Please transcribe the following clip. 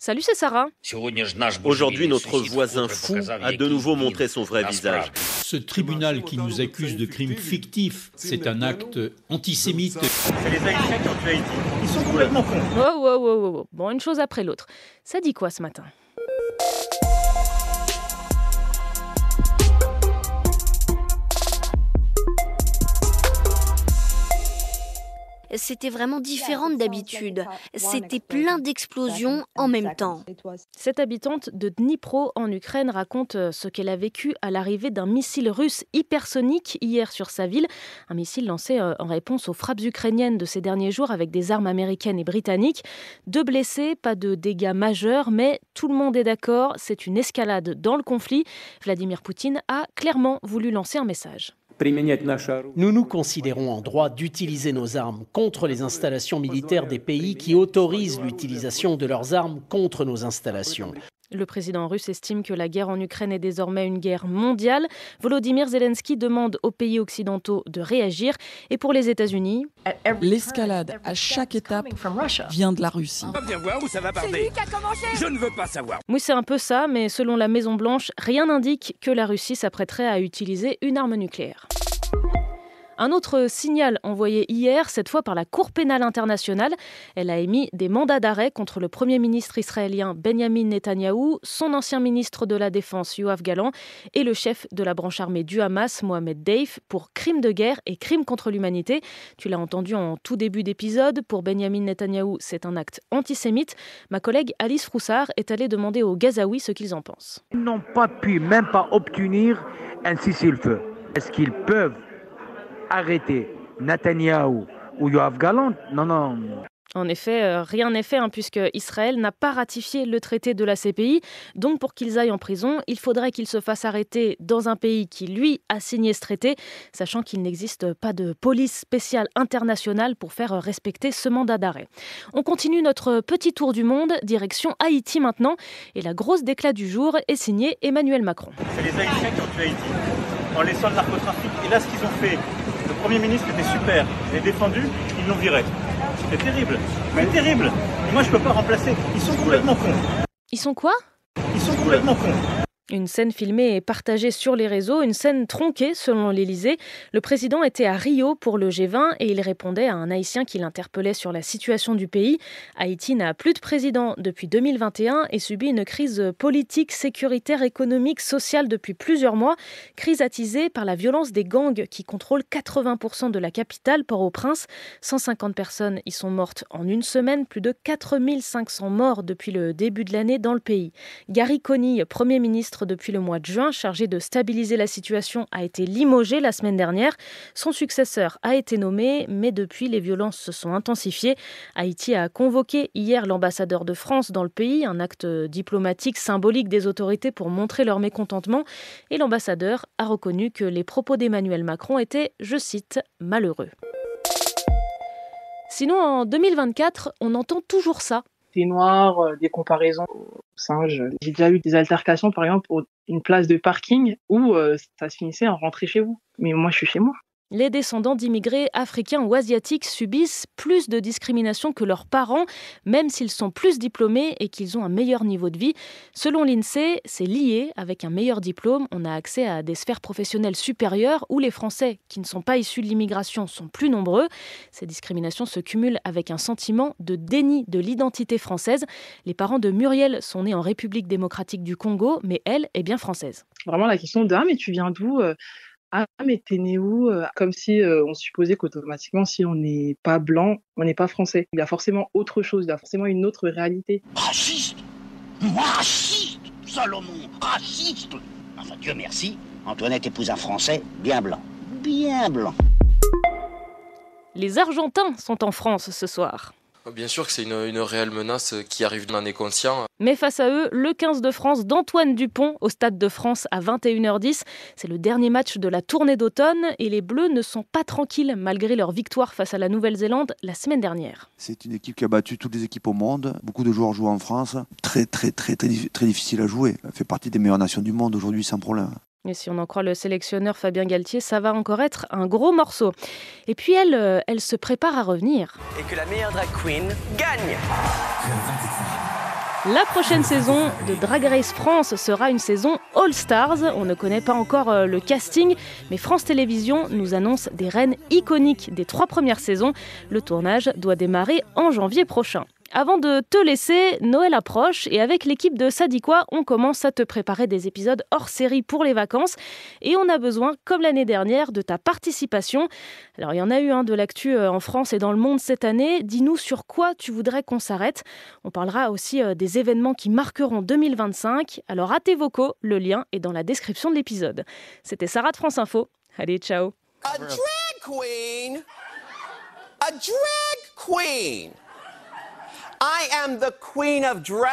Salut, c'est Sarah. Aujourd'hui, notre voisin fou a de nouveau montré son vrai visage. Ce tribunal qui nous accuse de crimes fictifs, c'est un acte antisémite. C'est les Haïtiens qui ont tué Haïti. Ils sont complètement cons. Wow. Bon, une chose après l'autre. Ça dit quoi ce matin ? C'était vraiment différent d'habitude. C'était plein d'explosions en même temps. Cette habitante de Dnipro en Ukraine raconte ce qu'elle a vécu à l'arrivée d'un missile russe hypersonique hier sur sa ville. Un missile lancé en réponse aux frappes ukrainiennes de ces derniers jours avec des armes américaines et britanniques. 2 blessés, pas de dégâts majeurs, mais tout le monde est d'accord, c'est une escalade dans le conflit. Vladimir Poutine a clairement voulu lancer un message. Nous nous considérons en droit d'utiliser nos armes contre les installations militaires des pays qui autorisent l'utilisation de leurs armes contre nos installations. Le président russe estime que la guerre en Ukraine est désormais une guerre mondiale. Volodymyr Zelensky demande aux pays occidentaux de réagir. Et pour les États-Unis, l'escalade à chaque étape vient de la Russie. Viens voir où ça va barder. Je ne veux pas savoir. Oui, c'est un peu ça, mais selon la Maison-Blanche, rien n'indique que la Russie s'apprêterait à utiliser une arme nucléaire. Un autre signal envoyé hier, cette fois par la Cour pénale internationale. Elle a émis des mandats d'arrêt contre le Premier ministre israélien Benjamin Netanyahou, son ancien ministre de la Défense Yoav Gallant et le chef de la branche armée du Hamas, Mohamed Deif, pour crimes de guerre et crimes contre l'humanité. Tu l'as entendu en tout début d'épisode, pour Benjamin Netanyahou, c'est un acte antisémite. Ma collègue Alice Froussard est allée demander aux Gazaouis ce qu'ils en pensent. Ils n'ont pas pu même pas obtenir un cessez-le-feu. Est-ce qu'ils peuvent arrêter Netanyahou ou Yoav Gallant? Non. En effet, rien n'est fait puisque Israël n'a pas ratifié le traité de la CPI. Donc pour qu'ils aillent en prison, il faudrait qu'ils se fassent arrêter dans un pays qui, lui, a signé ce traité, sachant qu'il n'existe pas de police spéciale internationale pour faire respecter ce mandat d'arrêt. On continue notre petit tour du monde, direction Haïti maintenant. Et la grosse déclat du jour est signée Emmanuel Macron. C'est les Haïtiens qui ont tué Haïti en laissant le narcotrafic. Et là, ce qu'ils ont fait, le Premier ministre était super. Je l'ai défendu, ils l'ont viré. C'était terrible. C'est terrible. Et moi, je ne peux pas remplacer. Ils sont complètement cons. Ils sont quoi ? Ils sont complètement cons. Une scène filmée et partagée sur les réseaux, une scène tronquée selon l'Élysée. Le président était à Rio pour le G20 et il répondait à un Haïtien qui l'interpellait sur la situation du pays. Haïti n'a plus de président depuis 2021 et subit une crise politique, sécuritaire, économique, sociale depuis plusieurs mois. Crise attisée par la violence des gangs qui contrôlent 80% de la capitale, Port-au-Prince. 150 personnes y sont mortes en une semaine, plus de 4500 morts depuis le début de l'année dans le pays. Gary Conille, Premier ministre depuis le mois de juin, chargé de stabiliser la situation, a été limogé la semaine dernière. Son successeur a été nommé, mais depuis, les violences se sont intensifiées. Haïti a convoqué hier l'ambassadeur de France dans le pays, un acte diplomatique symbolique des autorités pour montrer leur mécontentement. Et l'ambassadeur a reconnu que les propos d'Emmanuel Macron étaient, je cite, malheureux. Sinon, en 2024, on entend toujours ça. Noirs, des comparaisons aux singes. J'ai déjà eu des altercations, par exemple, pour une place de parking où ça se finissait en rentrée chez vous. Mais moi, je suis chez moi. Les descendants d'immigrés africains ou asiatiques subissent plus de discrimination que leurs parents, même s'ils sont plus diplômés et qu'ils ont un meilleur niveau de vie. Selon l'INSEE, c'est lié. Avec un meilleur diplôme, on a accès à des sphères professionnelles supérieures où les Français qui ne sont pas issus de l'immigration sont plus nombreux. Ces discriminations se cumulent avec un sentiment de déni de l'identité française. Les parents de Muriel sont nés en République démocratique du Congo, mais elle est bien française. Vraiment la question de « Ah, mais tu viens d'où ?» Ah, mais t'es né où ? Comme si on supposait qu'automatiquement, si on n'est pas blanc, on n'est pas français. Il y a forcément autre chose, il y a forcément une autre réalité. Raciste ? Moi, raciste ? Salomon, raciste ? Enfin, Dieu merci, Antoinette épouse un Français bien blanc. Bien blanc. Les Argentins sont en France ce soir. Bien sûr que c'est une réelle menace qui arrive d'un inconscient. Mais face à eux, le 15 de France d'Antoine Dupont au Stade de France à 21h10. C'est le dernier match de la tournée d'automne et les Bleus ne sont pas tranquilles malgré leur victoire face à la Nouvelle-Zélande la semaine dernière. C'est une équipe qui a battu toutes les équipes au monde. Beaucoup de joueurs jouent en France. Très difficile à jouer. Elle fait partie des meilleures nations du monde aujourd'hui sans problème. Et si on en croit le sélectionneur Fabien Galtier, ça va encore être un gros morceau. Et puis elle se prépare à revenir. Et que la meilleure drag queen gagne. La prochaine saison de Drag Race France sera une saison All Stars. On ne connaît pas encore le casting, mais France Télévisions nous annonce des reines iconiques des 3 premières saisons. Le tournage doit démarrer en janvier prochain. Avant de te laisser, Noël approche et avec l'équipe de Ça dit quoi, on commence à te préparer des épisodes hors série pour les vacances et on a besoin, comme l'année dernière, de ta participation. Alors il y en a eu de l'actu en France et dans le monde cette année. Dis-nous sur quoi tu voudrais qu'on s'arrête. On parlera aussi des événements qui marqueront 2025. Alors à tes vocaux, le lien est dans la description de l'épisode. C'était Sarah de France Info. Allez, ciao. A drag queen! A drag queen! I am the queen of drag!